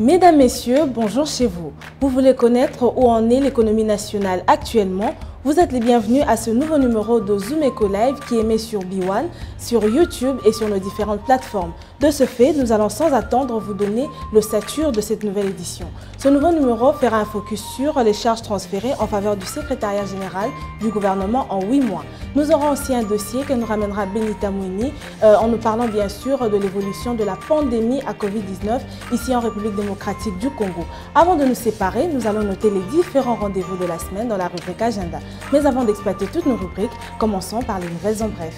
Mesdames, Messieurs, bonjour chez vous. Vous voulez connaître où en est l'économie nationale actuellement? Vous êtes les bienvenus à ce nouveau numéro de Zoom Eco Live qui émet sur B1, sur YouTube et sur nos différentes plateformes. De ce fait, nous allons sans attendre vous donner le stature de cette nouvelle édition. Ce nouveau numéro fera un focus sur les charges transférées en faveur du secrétariat général du gouvernement en 8 mois. Nous aurons aussi un dossier que nous ramènera Benita Mouini en nous parlant bien sûr de l'évolution de la pandémie à Covid-19 ici en République démocratique du Congo. Avant de nous séparer, nous allons noter les différents rendez-vous de la semaine dans la rubrique Agenda. Mais avant d'exploiter toutes nos rubriques, commençons par les nouvelles en bref.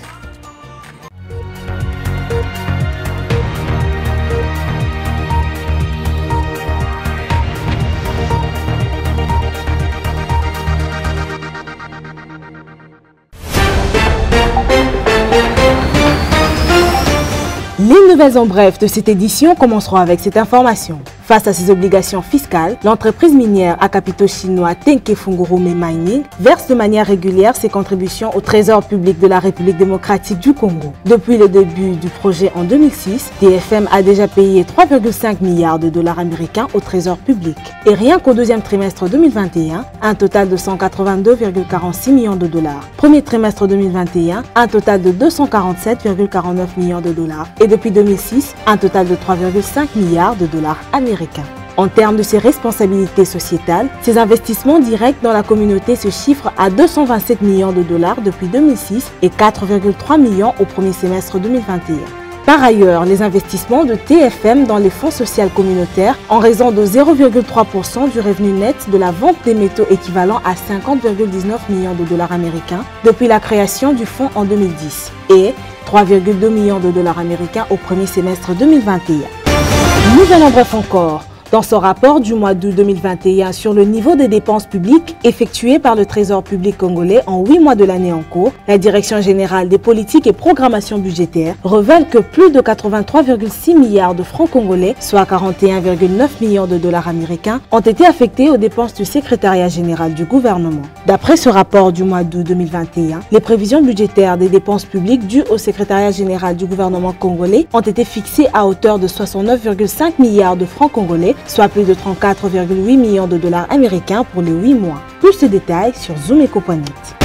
Les nouvelles en bref de cette édition commenceront avec cette information. Face à ses obligations fiscales, l'entreprise minière à capitaux chinois Tenke Fungurume Mining verse de manière régulière ses contributions au trésor public de la République démocratique du Congo. Depuis le début du projet en 2006, TFM a déjà payé 3,5 milliards de dollars américains au trésor public. Et rien qu'au deuxième trimestre 2021, un total de 182,46 millions de dollars. Premier trimestre 2021, un total de 247,49 millions de dollars. Et depuis 2006, un total de 3,5 milliards de dollars américains. En termes de ses responsabilités sociétales, ses investissements directs dans la communauté se chiffrent à 227 millions de dollars depuis 2006 et 4,3 millions au premier semestre 2021. Par ailleurs, les investissements de TFM dans les fonds sociaux communautaires en raison de 0,3% du revenu net de la vente des métaux équivalent à 50,19 millions de dollars américains depuis la création du fonds en 2010 et 3,2 millions de dollars américains au premier semestre 2021. Nouvelle en bref encore. Dans son rapport du mois d'août 2021 sur le niveau des dépenses publiques effectuées par le Trésor public congolais en 8 mois de l'année en cours, la Direction générale des politiques et programmation budgétaire révèle que plus de 83,6 milliards de francs congolais, soit 41,9 millions de dollars américains, ont été affectés aux dépenses du secrétariat général du gouvernement. D'après ce rapport du mois d'août 2021, les prévisions budgétaires des dépenses publiques dues au secrétariat général du gouvernement congolais ont été fixées à hauteur de 69,5 milliards de francs congolais, soit plus de 34,8 millions de dollars américains pour les 8 mois. Plus de détails sur zoomeco.net.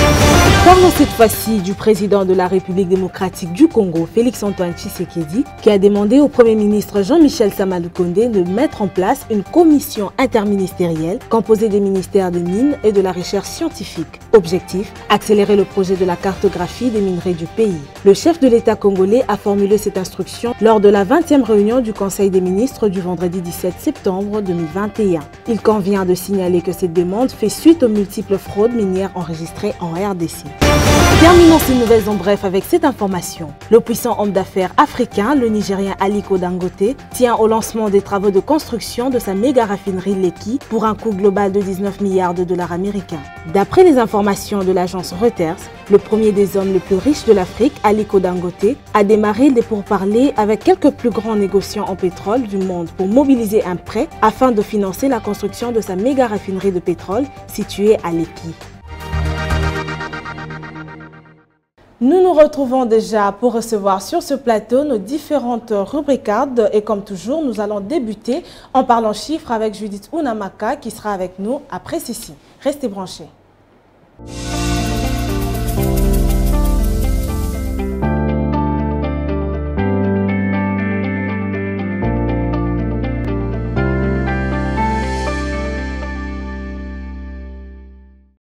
Parlons cette fois-ci du président de la République démocratique du Congo, Félix-Antoine Tshisekedi, qui a demandé au Premier ministre Jean-Michel Sama Lukonde de mettre en place une commission interministérielle composée des ministères des Mines et de la Recherche scientifique. Objectif, accélérer le projet de la cartographie des minerais du pays. Le chef de l'État congolais a formulé cette instruction lors de la 20e réunion du Conseil des ministres du vendredi 17 septembre 2021. Il convient de signaler que cette demande fait suite aux multiples fraudes minières enregistrées en RDC. Terminons ces nouvelles en bref avec cette information. Le puissant homme d'affaires africain, le Nigérien Aliko Dangote, tient au lancement des travaux de construction de sa méga raffinerie Lekki pour un coût global de 19 milliards de dollars américains. D'après les informations de l'agence Reuters, le premier des hommes les plus riches de l'Afrique, Aliko Dangote, a démarré des pourparlers avec quelques plus grands négociants en pétrole du monde pour mobiliser un prêt afin de financer la construction de sa méga raffinerie de pétrole située à Lekki. Nous nous retrouvons déjà pour recevoir sur ce plateau nos différentes rubricards et comme toujours, nous allons débuter en parlant chiffres avec Judith Unamaka qui sera avec nous après ceci. Restez branchés.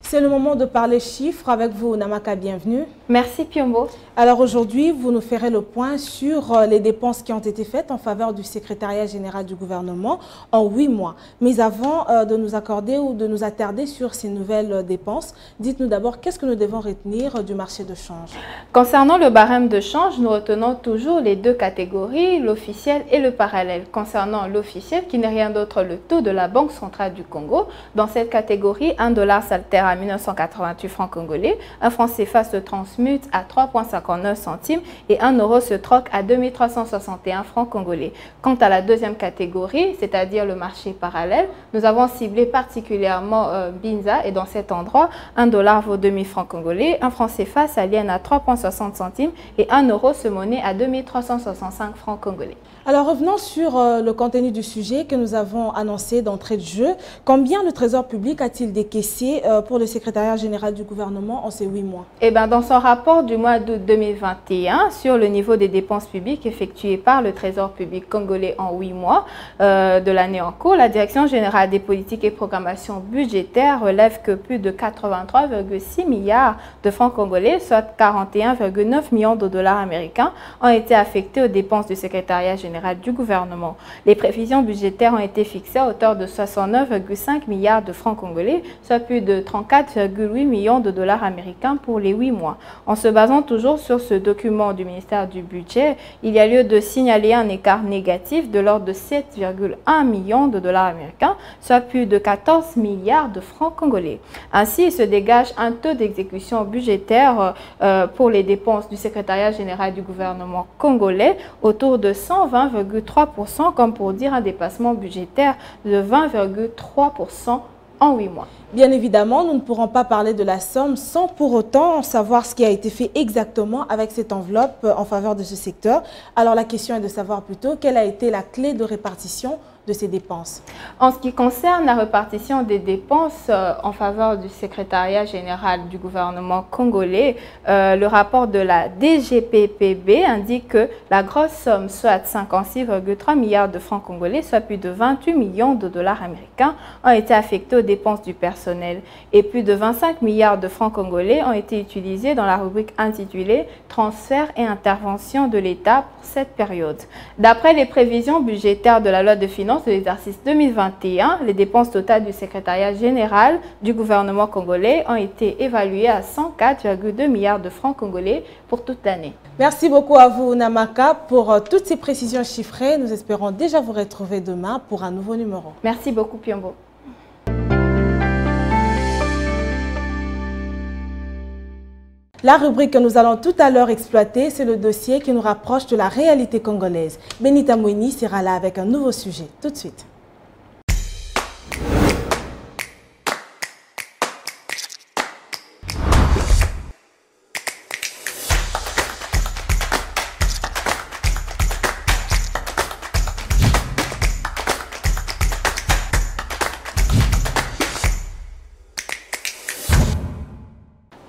C'est le moment de parler chiffres avec vous, Namaka, bienvenue. Merci Piombo. Alors aujourd'hui, vous nous ferez le point sur les dépenses qui ont été faites en faveur du secrétariat général du gouvernement en 8 mois. Mais avant de nous accorder ou de nous attarder sur ces nouvelles dépenses, dites-nous d'abord qu'est-ce que nous devons retenir du marché de change. Concernant le barème de change, nous retenons toujours les deux catégories, l'officiel et le parallèle. Concernant l'officiel, qui n'est rien d'autre le taux de la Banque centrale du Congo, dans cette catégorie, 1 dollar s'altère à 1988 francs congolais, un franc CFA se transmute à 3,59 centimes et 1 euro se troque à 2361 francs congolais. Quant à la deuxième catégorie, c'est-à-dire le marché parallèle, nous avons ciblé particulièrement Binza et dans cet endroit, 1 dollar vaut 2000 francs congolais, un franc CFA s'aliène à 3,60 centimes et 1 euro se monnaie à 2365 francs congolais. Alors revenons sur le contenu du sujet que nous avons annoncé d'entrée de jeu. Combien le Trésor public a-t-il décaissé pour le secrétariat général du gouvernement en ces 8 mois? Eh bien, dans son rapport du mois d'août 2021 sur le niveau des dépenses publiques effectuées par le Trésor public congolais en 8 mois de l'année en cours, la Direction générale des politiques et programmation budgétaire relève que plus de 83,6 milliards de francs congolais, soit 41,9 millions de dollars américains, ont été affectés aux dépenses du secrétariat général du gouvernement. Les prévisions budgétaires ont été fixées à hauteur de 69,5 milliards de francs congolais, soit plus de 34,8 millions de dollars américains pour les 8 mois. En se basant toujours sur ce document du ministère du Budget, il y a lieu de signaler un écart négatif de l'ordre de 7,1 millions de dollars américains, soit plus de 14 milliards de francs congolais. Ainsi, il se dégage un taux d'exécution budgétaire pour les dépenses du secrétariat général du gouvernement congolais autour de 120,3%, comme pour dire un dépassement budgétaire de 20,3% en 8 mois. Bien évidemment, nous ne pourrons pas parler de la somme sans pour autant savoir ce qui a été fait exactement avec cette enveloppe en faveur de ce secteur. Alors la question est de savoir plutôt quelle a été la clé de répartition de ces dépenses. En ce qui concerne la répartition des dépenses en faveur du secrétariat général du gouvernement congolais, le rapport de la DGPPB indique que la grosse somme, soit 56,3 milliards de francs congolais, soit plus de 28 millions de dollars américains, ont été affectés aux dépenses du personnel et plus de 25 milliards de francs congolais ont été utilisés dans la rubrique intitulée « Transfert et intervention de l'État » pour cette période. D'après les prévisions budgétaires de la loi de finances de l'exercice 2021, les dépenses totales du secrétariat général du gouvernement congolais ont été évaluées à 104,2 milliards de francs congolais pour toute l'année. Merci beaucoup à vous, Namaka, pour toutes ces précisions chiffrées. Nous espérons déjà vous retrouver demain pour un nouveau numéro. Merci beaucoup, Piombo. La rubrique que nous allons tout à l'heure exploiter, c'est le dossier qui nous rapproche de la réalité congolaise. Benita Mouini sera là avec un nouveau sujet. Tout de suite.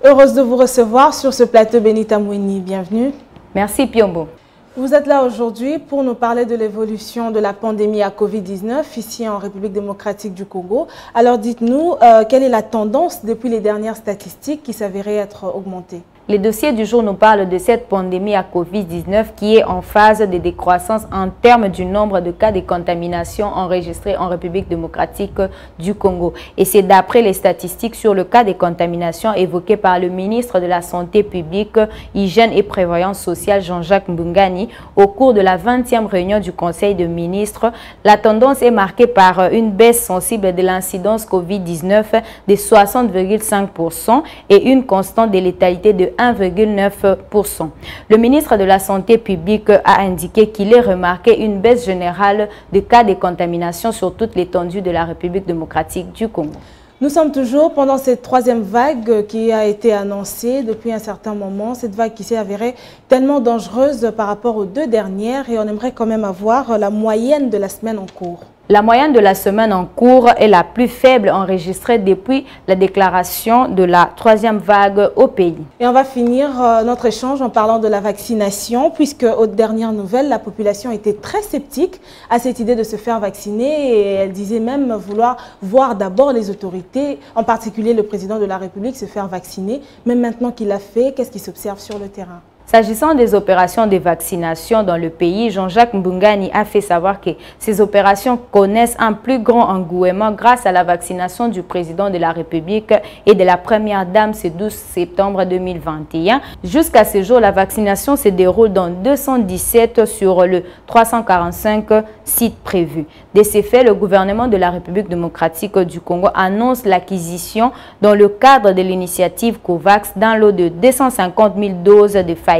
Heureuse de vous recevoir sur ce plateau, Benita Mouini. Bienvenue. Merci Piombo. Vous êtes là aujourd'hui pour nous parler de l'évolution de la pandémie à Covid-19 ici en République démocratique du Congo. Alors dites-nous, quelle est la tendance depuis les dernières statistiques qui s'avéraient être augmentées? Les dossiers du jour nous parlent de cette pandémie à Covid-19 qui est en phase de décroissance en termes du nombre de cas de contamination enregistrés en République démocratique du Congo. Et c'est d'après les statistiques sur le cas de contamination évoquées par le ministre de la Santé publique, Hygiène et Prévoyance sociale Jean-Jacques Mbungani au cours de la 20e réunion du Conseil des ministres. La tendance est marquée par une baisse sensible de l'incidence Covid-19 de 60,5% et une constante de létalité de 1,9%. Le ministre de la Santé publique a indiqué qu'il est remarqué une baisse générale de cas de contamination sur toute l'étendue de la République démocratique du Congo. Nous sommes toujours pendant cette troisième vague qui a été annoncée depuis un certain moment. Cette vague qui s'est avérée tellement dangereuse par rapport aux deux dernières et on aimerait quand même avoir la moyenne de la semaine en cours. La moyenne de la semaine en cours est la plus faible enregistrée depuis la déclaration de la troisième vague au pays. Et on va finir notre échange en parlant de la vaccination, puisque aux dernières nouvelles, la population était très sceptique à cette idée de se faire vacciner et elle disait même vouloir voir d'abord les autorités, en particulier le président de la République, se faire vacciner. Même maintenant qu'il l'a fait, qu'est-ce qui s'observe sur le terrain? S'agissant des opérations de vaccination dans le pays, Jean-Jacques Mbungani a fait savoir que ces opérations connaissent un plus grand engouement grâce à la vaccination du président de la République et de la première dame ce 12 septembre 2021. Jusqu'à ce jour, la vaccination se déroule dans 217 sur le 345 sites prévus. De ces faits, le gouvernement de la République démocratique du Congo annonce l'acquisition dans le cadre de l'initiative COVAX d'un lot de 250 000 doses de Pfizer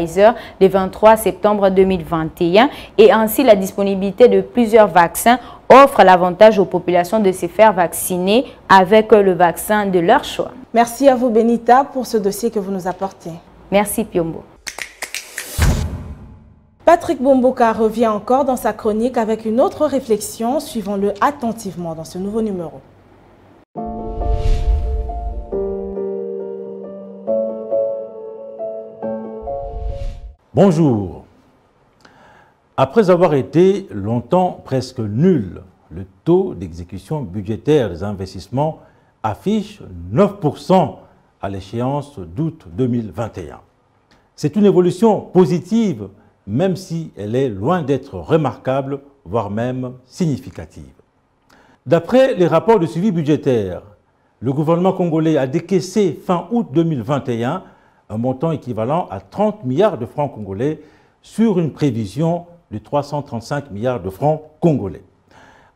le 23 septembre 2021 et ainsi la disponibilité de plusieurs vaccins offre l'avantage aux populations de se faire vacciner avec le vaccin de leur choix. Merci à vous Benita pour ce dossier que vous nous apportez. Merci Piombo. Patrick Bomboka revient encore dans sa chronique avec une autre réflexion. Suivons-le attentivement dans ce nouveau numéro. Bonjour. Après avoir été longtemps presque nul, le taux d'exécution budgétaire des investissements affiche 9% à l'échéance d'août 2021. C'est une évolution positive, même si elle est loin d'être remarquable, voire même significative. D'après les rapports de suivi budgétaire, le gouvernement congolais a décaissé fin août 2021 un montant équivalent à 30 milliards de francs congolais sur une prévision de 335 milliards de francs congolais.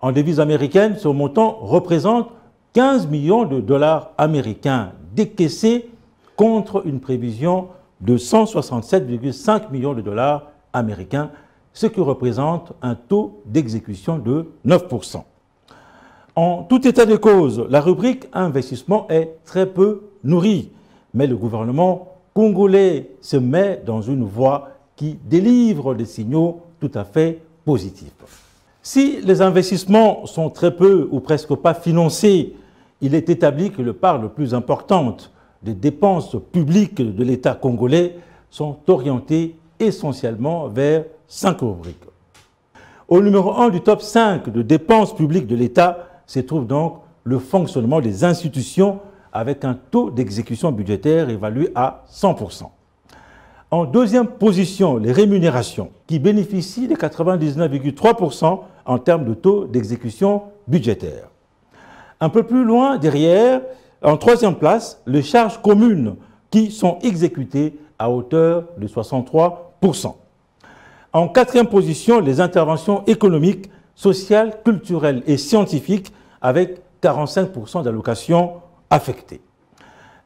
En devises américaines, ce montant représente 15 millions de dollars américains décaissés contre une prévision de 167,5 millions de dollars américains, ce qui représente un taux d'exécution de 9%. En tout état de cause, la rubrique investissement est très peu nourrie, mais le gouvernement congolais se met dans une voie qui délivre des signaux tout à fait positifs. Si les investissements sont très peu ou presque pas financés, il est établi que la part la plus importante des dépenses publiques de l'État congolais sont orientées essentiellement vers 5 rubriques. Au numéro 1 du top 5 de dépenses publiques de l'État se trouve donc le fonctionnement des institutions avec un taux d'exécution budgétaire évalué à 100%. En deuxième position, les rémunérations, qui bénéficient de 99,3% en termes de taux d'exécution budgétaire. Un peu plus loin derrière, en troisième place, les charges communes, qui sont exécutées à hauteur de 63%. En quatrième position, les interventions économiques, sociales, culturelles et scientifiques, avec 45% d'allocations affectées.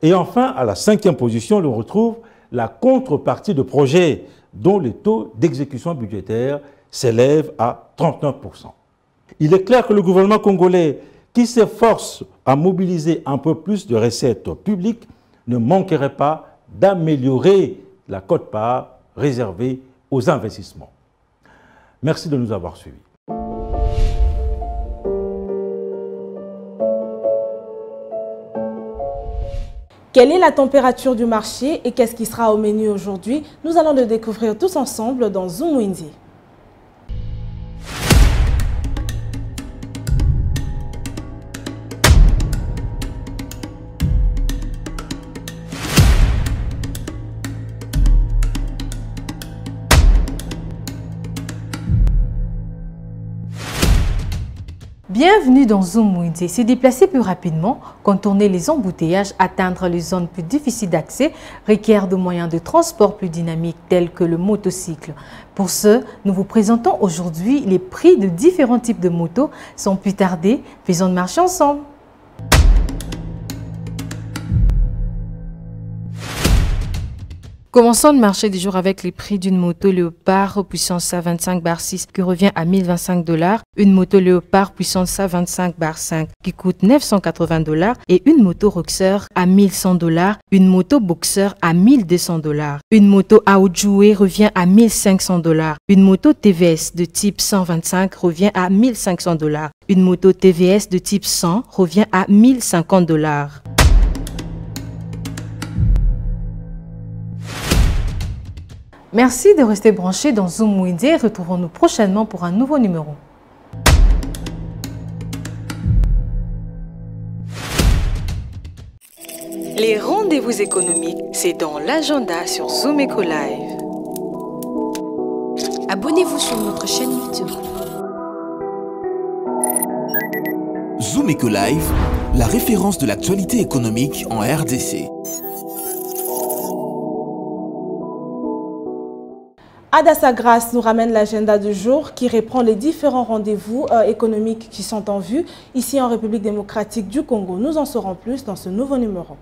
Et enfin, à la cinquième position, l'on retrouve la contrepartie de projets dont les taux d'exécution budgétaire s'élèvent à 39%. Il est clair que le gouvernement congolais, qui s'efforce à mobiliser un peu plus de recettes publiques, ne manquerait pas d'améliorer la quote-part réservée aux investissements. Merci de nous avoir suivis. Quelle est la température du marché et qu'est-ce qui sera au menu aujourd'hui? Nous allons le découvrir tous ensemble dans Zoom Windy. Bienvenue dans Zoom Windy. Se déplacer plus rapidement, contourner les embouteillages, atteindre les zones plus difficiles d'accès requiert de moyens de transport plus dynamiques tels que le motocycle. Pour ce, nous vous présentons aujourd'hui les prix de différents types de motos. Sans plus tarder, faisons marcher ensemble. Commençons le marché du jour avec les prix d'une moto Léopard puissance A25/6 qui revient à 1025 $, une moto Léopard puissance A25/5 qui coûte 980 $ et une moto Roxer à 1100 $, une moto Boxer à 1200 $. Une moto Aoujoué revient à 1500 $, une moto TVS de type 125 revient à 1500 $, une moto TVS de type 100 revient à 1050 $. Merci de rester branchés dans Zoom Windy. Retrouvons-nous prochainement pour un nouveau numéro. Les rendez-vous économiques, c'est dans l'agenda sur Zoom Eco Live. Abonnez-vous sur notre chaîne YouTube. Zoom Eco Live, la référence de l'actualité économique en RDC. Adassa Grace nous ramène l'agenda du jour qui reprend les différents rendez-vous économiques qui sont en vue ici en République démocratique du Congo. Nous en saurons plus dans ce nouveau numéro.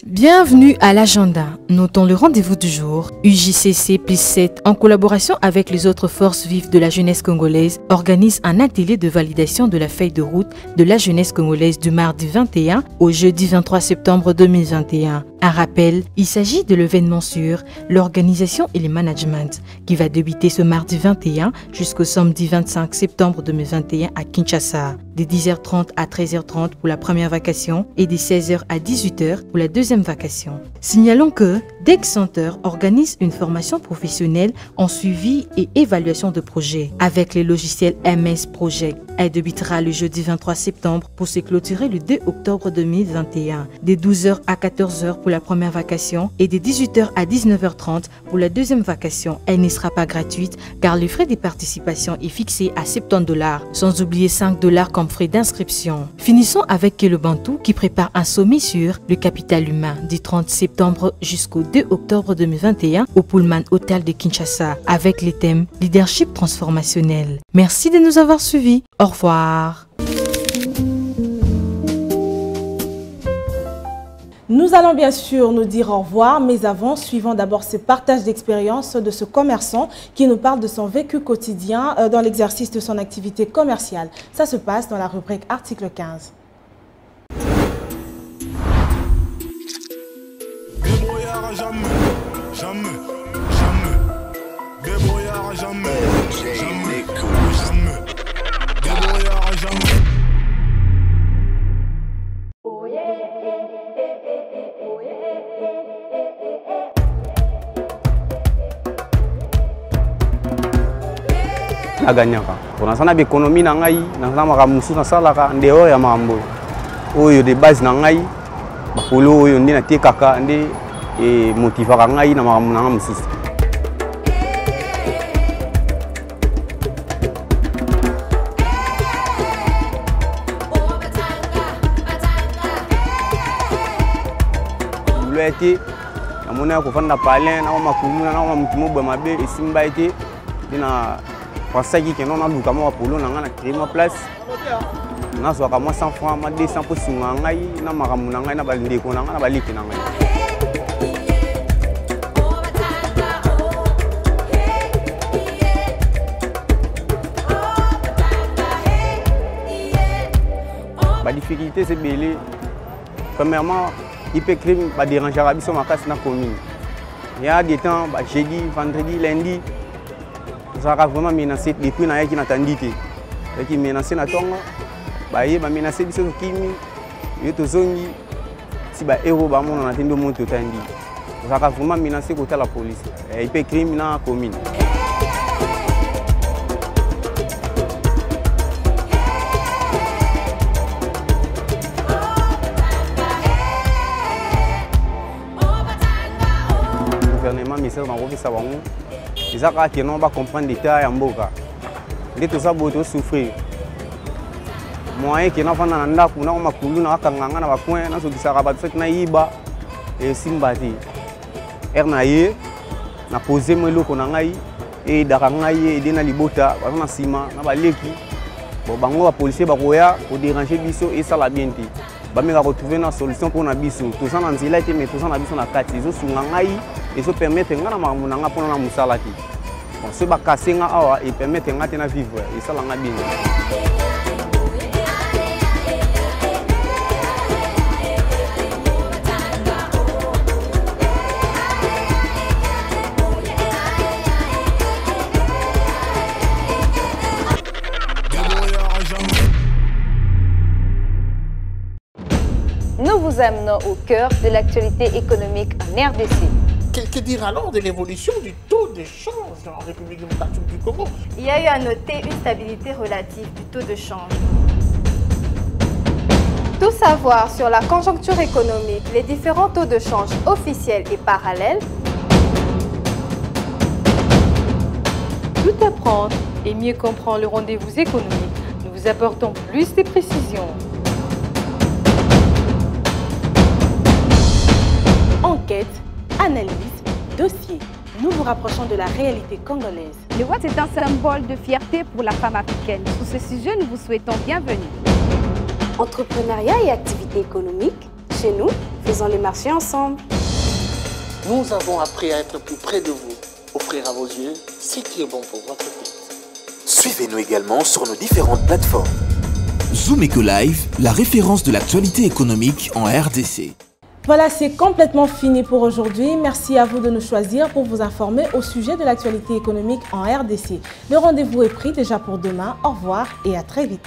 Bienvenue à l'agenda. Notons le rendez-vous du jour. UJCC plus 7, en collaboration avec les autres forces vives de la jeunesse congolaise, organise un atelier de validation de la feuille de route de la jeunesse congolaise du mardi 21 au jeudi 23 septembre 2021. Un rappel, il s'agit de l'événement sur l'organisation et le management qui va débuter ce mardi 21 jusqu'au samedi 25 septembre 2021 à Kinshasa, de 10h30 à 13h30 pour la première vacation et de 16h à 18h pour la deuxième vacation. Signalons que Dex Center organise une formation professionnelle en suivi et évaluation de projets avec les logiciels MS Project. Elle débutera le jeudi 23 septembre pour se clôturer le 2 octobre 2021, de 12h à 14h pour la première vacation et de 18h à 19h30 pour la deuxième vacation. Elle ne sera pas gratuite car le frais de participation est fixé à $70, sans oublier $5 comme frais d'inscription. Finissons avec Kelo Bantou qui prépare un sommet sur le capital humain du 30 septembre jusqu'au 2 octobre 2021 au Pullman Hotel de Kinshasa avec les thèmes leadership transformationnel. Merci de nous avoir suivis. Au revoir. Nous allons bien sûr nous dire au revoir, mais avant, suivons d'abord ce partage d'expérience de ce commerçant qui nous parle de son vécu quotidien dans l'exercice de son activité commerciale. Ça se passe dans la rubrique article 15. aganyaka mpona sana bekonomi na ngai na makambo mosusu nasalaka ndeo ya makambo oyo de base na ngai bakolo oyo nde natekaka nde motivaka ngai na makambo na ngai mosusu. Ete namoni ya kofanda palin na makulu na mutu mobwe mabe esimba ete na pensaki ke non naluka mwa polo na nga na créer ma place nazwaka mwa 100 francs mwa 200 mpo sunga ngai na makambo na ngai na bandeko na ngai na baleki na ngai. Difficulté c'est belé. Premièrement, il peut créer des dérangeants à la commune. Il y a des temps, jeudi, vendredi, lundi, ça va vraiment menacer les prix qui n'attendent pas. Qui menacent na tonga, il va menacer les choses qui sont les zongi. Si les héros vont en attendre mon tout tandi, ça va vraiment menacer côté la police. Il peut créer dans la commune. Message dans le savon, ils ont comprendre l'État et Mboka. Les tout ça beaucoup souffrir. Moi qui n'ai pas nanda kuna makulu na wakanganga na wakwen na sokisa rabat na iba et simbati. Ernaye na poser mo loko na ngai et darangaye et na libota na sima na baleki. Bon bango ba policier ba koya pour déranger biso et ça la bienti. Ba me retrouver une solution pour na biso. Tout ça na nzila été mais tout ça na biso na kati zo sunga ngai. Et ça permet de faire un musala. Ce qui cassé et permet de vivre. Et ça, c'est bien. Nous vous amenons au cœur de l'actualité économique en RDC. Que dire alors de l'évolution du taux de change en République démocratique du Congo? Il y a eu à noter une stabilité relative du taux de change. Tout savoir sur la conjoncture économique, les différents taux de change officiels et parallèles. Tout apprendre et mieux comprendre le rendez-vous économique. Nous vous apportons plus de précisions. Enquête, analyse, dossier. Nous vous rapprochons de la réalité congolaise. Le vote est un symbole de fierté pour la femme africaine. Sur ce sujet, nous vous souhaitons bienvenue. Entrepreneuriat et activités économiques, chez nous, faisons les marchés ensemble. Nous avons appris à être plus près de vous, offrir à vos yeux ce qui est bon pour votre tête. Suivez-nous également sur nos différentes plateformes. Zoom Eco Live, la référence de l'actualité économique en RDC. Voilà, c'est complètement fini pour aujourd'hui. Merci à vous de nous choisir pour vous informer au sujet de l'actualité économique en RDC. Le rendez-vous est pris déjà pour demain. Au revoir et à très vite.